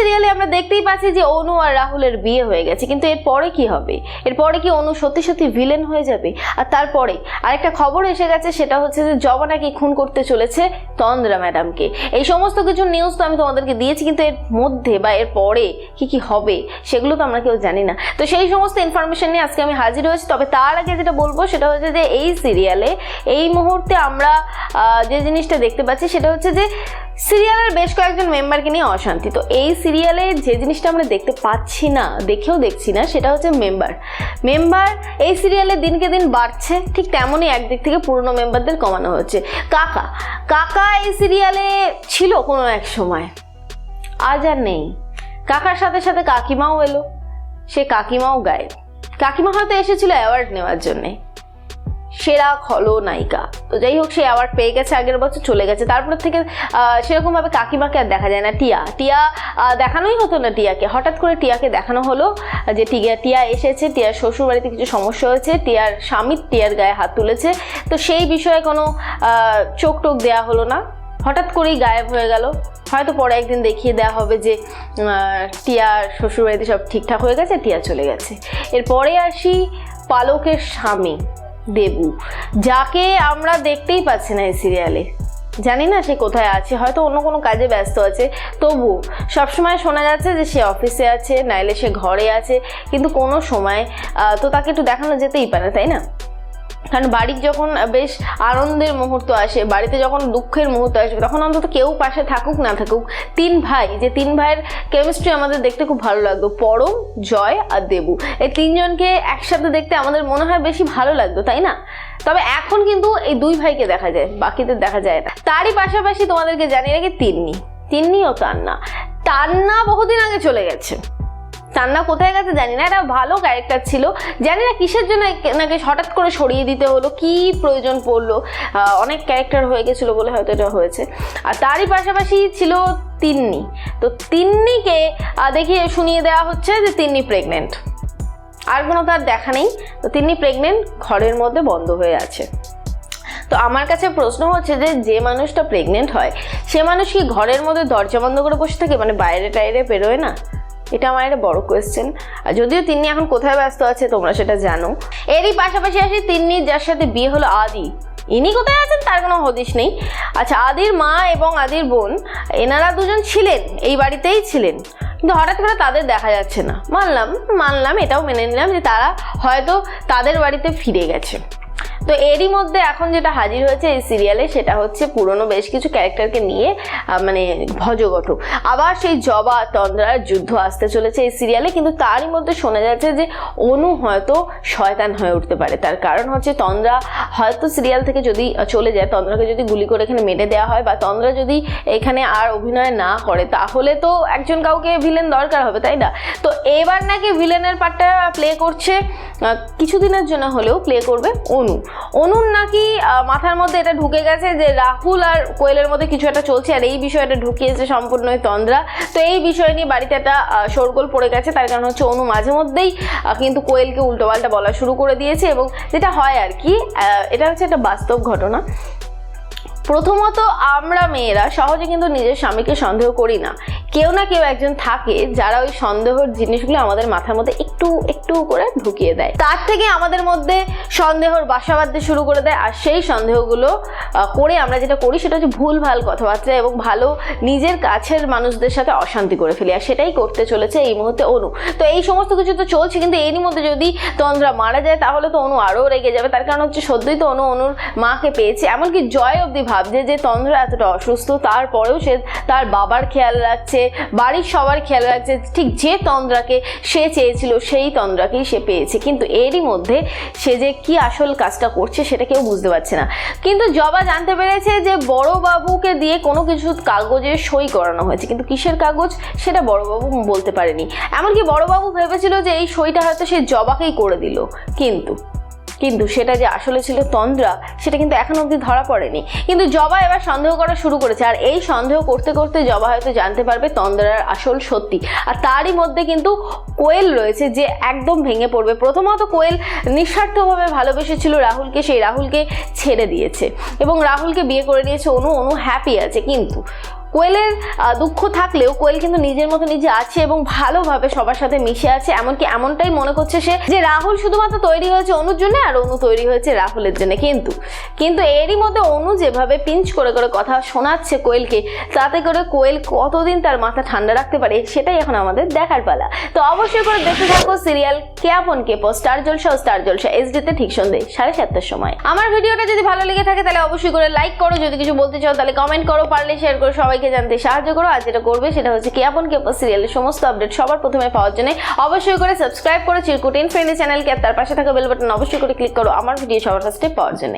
সিরিয়ালে আমরা দেখতেই পাচ্ছি যে অনু আর রাহুলের বিয়ে হয়ে গেছে, কিন্তু এরপরে কি হবে? এরপরে কি অনু সত্যি সত্যি ভিলেন হয়ে যাবে? আর তারপরে আরেকটা খবর এসে গেছে, সেটা হচ্ছে যে জবা নাকি খুন করতে চলেছে তন্দ্রা ম্যাডামকে। এই সমস্ত কিছু নিউজ তো আমি তোমাদেরকে দিয়েছি, কিন্তু এর মধ্যে বা এর পরে কি কি হবে সেগুলো তো আমরা কেউ জানি না। তো সেই সমস্ত ইনফরমেশন নিয়ে আজকে আমি হাজির হয়েছি। তবে তার আগে যেটা বলবো সেটা হচ্ছে যে এই সিরিয়ালে এই মুহূর্তে আমরা যে জিনিসটা দেখতে পাচ্ছি সেটা হচ্ছে যে সিরিয়ালের বেশ কয়েকজন মেম্বারকে নিয়ে অশান্তি। তো এই সিরিয়ালে যে জিনিসটা আমরা দেখতে পাচ্ছি না, দেখেও দেখছি না, সেটা হচ্ছে মেম্বার এই সিরিয়ালে দিনকে দিন বাড়ছে, ঠিক তেমনই একদিক থেকে পুরনো মেম্বারদের কমানো হচ্ছে। কাকা এই সিরিয়ালে ছিল কোনো এক সময়, আজ আর নেই। কাকার সাথে সাথে কাকিমাও এলো, সে কাকিমাও গায়ে। কাকিমা হয়তো এসেছিল অ্যাওয়ার্ড নেওয়ার জন্যে, সেরা খলনায়িকা। তো যাই হোক, সে অ্যাওয়ার্ড পেয়ে গেছে, আগের বছর চলে গেছে। তারপর থেকে সেরকম ভাবে কাকিমাকে আর দেখা যায় না। টিয়া দেখানোই হতো না টিয়াকে, হঠাৎ করে টিয়াকে দেখানো হলো যে টিয়া এসেছে, টিয়ার শ্বশুর বাড়িতে কিছু সমস্যা হয়েছে, টিয়ার স্বামী টিয়ার গায়ে হাত তুলেছে। তো সেই বিষয়ে কোনো চোখ টোক দেওয়া হলো না, হঠাৎ করেই গায়েব হয়ে গেল। হয়তো পরে একদিন দেখিয়ে দেওয়া হবে যে টিয়ার শ্বশুরবাড়িতে সব ঠিকঠাক হয়ে গেছে, টিয়া চলে গেছে। এরপরে আসি পালকের স্বামী দেবু, যাকে আমরা দেখতেই পাচ্ছি না এই সিরিয়ালে। জানি না সে কোথায় আছে, হয়তো অন্য কোনো কাজে ব্যস্ত আছে। তবু সবসময় শোনা যাচ্ছে যে সে অফিসে আছে, নাইলে সে ঘরে আছে, কিন্তু কোনো সময় তো তাকে একটু দেখানো যেতেই পারে, তাই না? কারণ বাড়ির যখন বেশ আনন্দের মুহূর্ত আসে, বাড়িতে যখন দুঃখের মুহূর্ত আসবে, তখন অন্তত কেউ পাশে থাকুক না থাকুক, তিন ভাইয়ের কেমিস্ট্রি আমাদের দেখতে খুব ভালো লাগতো, পরম, জয় আর দেবু। এই তিনজনকে একসাথে দেখতে আমাদের মনে হয় বেশি ভালো লাগতো, তাই না? তবে এখন কিন্তু এই দুই ভাইকে দেখা যায়, বাকিদের দেখা যায় না। তারই পাশাপাশি তোমাদেরকে জানিয়ে রাখি তিন্নি ও তান্না বহুদিন আগে চলে গেছে। তান্না কোথায় গেছে জানি না, একটা ভালো ক্যারেক্টার ছিল, জানি না কিসের জন্য নাকি হঠাৎ করে সরিয়ে দিতে হলো, কি প্রয়োজন পড়লো, অনেক ক্যারেক্টার হয়ে গেছিলো বলে হয়তো এটা হয়েছে। আর তারই পাশাপাশি ছিল তিন্নি। তো তিন্নিকে দেখিয়ে শুনিয়ে দেওয়া হচ্ছে যে তিন্নি প্রেগনেন্ট, আর কোনো তার দেখা নেই। তো তিন্নি প্রেগনেন্ট, ঘরের মধ্যে বন্ধ হয়ে আছে। তো আমার কাছে প্রশ্ন হচ্ছে যে মানুষটা প্রেগনেন্ট হয়, সে মানুষ কি ঘরের মধ্যে দরজা বন্ধ করে বসে থাকে, মানে বাইরে টাইরে বেরোয় না? এটা আমার একটা বড় কোয়েশ্চেন। আর যদিও তিন্নি এখন কোথায় ব্যস্ত আছে তোমরা সেটা জানো। এরই পাশাপাশি আসি তিন্নির যার সাথে বিয়ে হলো আদি, ইনি কোথায় আছেন তার কোনো হদিশ নেই। আচ্ছা, আদির মা এবং আদির বোন, এনারা দুজন ছিলেন, এই বাড়িতেই ছিলেন, কিন্তু হঠাৎ করে তাদের দেখা যাচ্ছে না। মানলাম, এটাও মেনে নিলাম যে তারা হয়তো তাদের বাড়িতে ফিরে গেছে। তো এরই মধ্যে এখন যেটা হাজির হয়েছে এই সিরিয়ালে, সেটা হচ্ছে পুরনো বেশ কিছু ক্যারেক্টারকে নিয়ে মানে ভজঘট। আবার সেই জবা তন্দ্রার যুদ্ধ আসতে চলেছে এই সিরিয়ালে, কিন্তু তারই মধ্যে শোনা যাচ্ছে যে অনু হয়তো শয়তান হয়ে উঠতে পারে। তার কারণ হচ্ছে তন্দ্রা হয়তো সিরিয়াল থেকে যদি চলে যায়, তন্দ্রাকে যদি গুলি করে এখানে মেরে দেওয়া হয়, বা তন্দ্রা যদি এখানে আর অভিনয় না করে, তাহলে তো একজন কাউকে ভিলেন দরকার হবে, তাই না? তো এবার নাকি ভিলেনের পার্টটা প্লে করছে, কিছুদিনের জন্য হলেও প্লে করবে অনুর নাকি মাথার মধ্যে এটা ঢুকে গেছে যে রাহুল আর কোয়েলের মধ্যে কিছু একটা চলছে, আর এই বিষয়টা ঢুকিয়েছে সম্পূর্ণই তন্দ্রা। তো এই বিষয় নিয়ে বাড়িতে একটা শোরগোল পড়ে গেছে। তার কারণ হচ্ছে অনু মাঝে মধ্যেই কিন্তু কোয়েলকে উল্টোপাল্টা বলা শুরু করে দিয়েছে, এবং যেটা হয় আর কি, এটা হচ্ছে একটা বাস্তব ঘটনা। প্রথমত, আমরা মেয়েরা সহজে কিন্তু নিজের স্বামীকে সন্দেহ করি না, কেউ না কেউ একজন থাকে যারা ওই সন্দেহের জিনিসগুলো আমাদের মাথার মধ্যে একটু একটু করে ঢুকিয়ে দেয়, তার থেকে আমাদের মধ্যে সন্দেহর বাসা বাঁধতে শুরু করে দেয়। আর সেই সন্দেহগুলো করে আমরা যেটা করি সেটা হচ্ছে ভুলভাল কথাবার্তা এবং ভালো নিজের কাছের মানুষদের সাথে অশান্তি করে ফেলি, আর সেটাই করতে চলেছে এই মুহূর্তে অনু। তো এই সমস্ত কিছু তো চলছে, কিন্তু এরই মধ্যে যদি তন্দ্রা মারা যায় তাহলে তো অনু আরও রেগে যাবে। তার কারণ হচ্ছে সদ্যই তো অনুর মাকে পেয়েছে, এমনকি জয় অবধি ভাবছে যে তন্দ্রা এতটা অসুস্থ, তারপরেও সে তার বাবার খেয়াল রাখছে, বাড়ির সবার খেয়াল রাখছে, ঠিক যে তন্দ্রাকে সে চেয়েছিল সেই তন্দ্রাকেই সে পেয়েছে। কিন্তু এরই মধ্যে সে যে কি আসল কাজটা করছে সেটা কেউ বুঝতে পারছে না। কিন্তু জবা জানতে পেরেছে যে বড়বাবুকে দিয়ে কোনো কিছু কাগজে সই করানো হয়েছে, কিন্তু কিসের কাগজ সেটা বড়বাবু বলতে পারেনি। এমনকি বড়বাবু ভেবেছিল যে এই সইটা হয়তো সে জবাকেই করে দিল, কিন্তু সেটা যে আসলে ছিল তন্দ্রা, সেটা কিন্তু এখন অবধি ধরা পড়েনি। কিন্তু জবা এবার সন্দেহ করা শুরু করেছে, আর এই সন্দেহ করতে করতে জবা হয়তো জানতে পারবে তন্দ্রার আসল সত্যি। আর তারই মধ্যে কিন্তু কোয়েল রয়েছে যে একদম ভেঙে পড়বে। প্রথমত, কোয়েল নিঃস্বার্থভাবে ভালোবেসেছিল রাহুলকে, সেই রাহুলকে ছেড়ে দিয়েছে এবং রাহুলকে বিয়ে করে নিয়েছে অনু হ্যাপি আছে। কিন্তু কোয়েলের দুঃখ থাকলেও কোয়েল কিন্তু নিজের মতো নিজে আছে এবং ভালোভাবে সবার সাথে মিশে আছে, এমনকি এমনটাই মনে করছে সে যে রাহুল শুধুমাত্র তৈরি হয়েছে অনুর জন্য আর অনু তৈরি হয়েছে রাহুলের জন্য। কিন্তু এরই মধ্যে অনু যেভাবে পিঞ্চ করে করে কথা শোনাচ্ছে কোয়েলকে, তাতে করে কোয়েল কতদিন তার মাথা ঠান্ডা রাখতে পারে সেটাই এখন আমাদের দেখার পালা। তো অবশ্যই করে দেখতে থাকো সিরিয়াল কে আপন কে পর, স্টার জলসা ও স্টার জলসা এইচডিতে ঠিক সন্ধ্যে 7:30টার সময়। আমার ভিডিওটা যদি ভালো লেগে থাকে তাহলে অবশ্যই করে লাইক করো, যদি কিছু বলতে চাও তাহলে কমেন্ট করো, পারলে শেয়ার করো, সবাইকে জানতে সাহায্য করো। আর যেটা করবে সেটা হচ্ছে কে আপন কে পর সিরিয়ালের সমস্ত আপডেট সবার প্রথমে পাওয়ার জন্য অবশ্যই করে সাবস্ক্রাইব করো চিরকুট ইন ফ্রেন্ডলি চ্যানেলকে, আর তার পাশে থাকা বেল বাটন অবশ্যই করে ক্লিক করো আমার ভিডিও সবার ফার্স্টে পাওয়ার জন্য।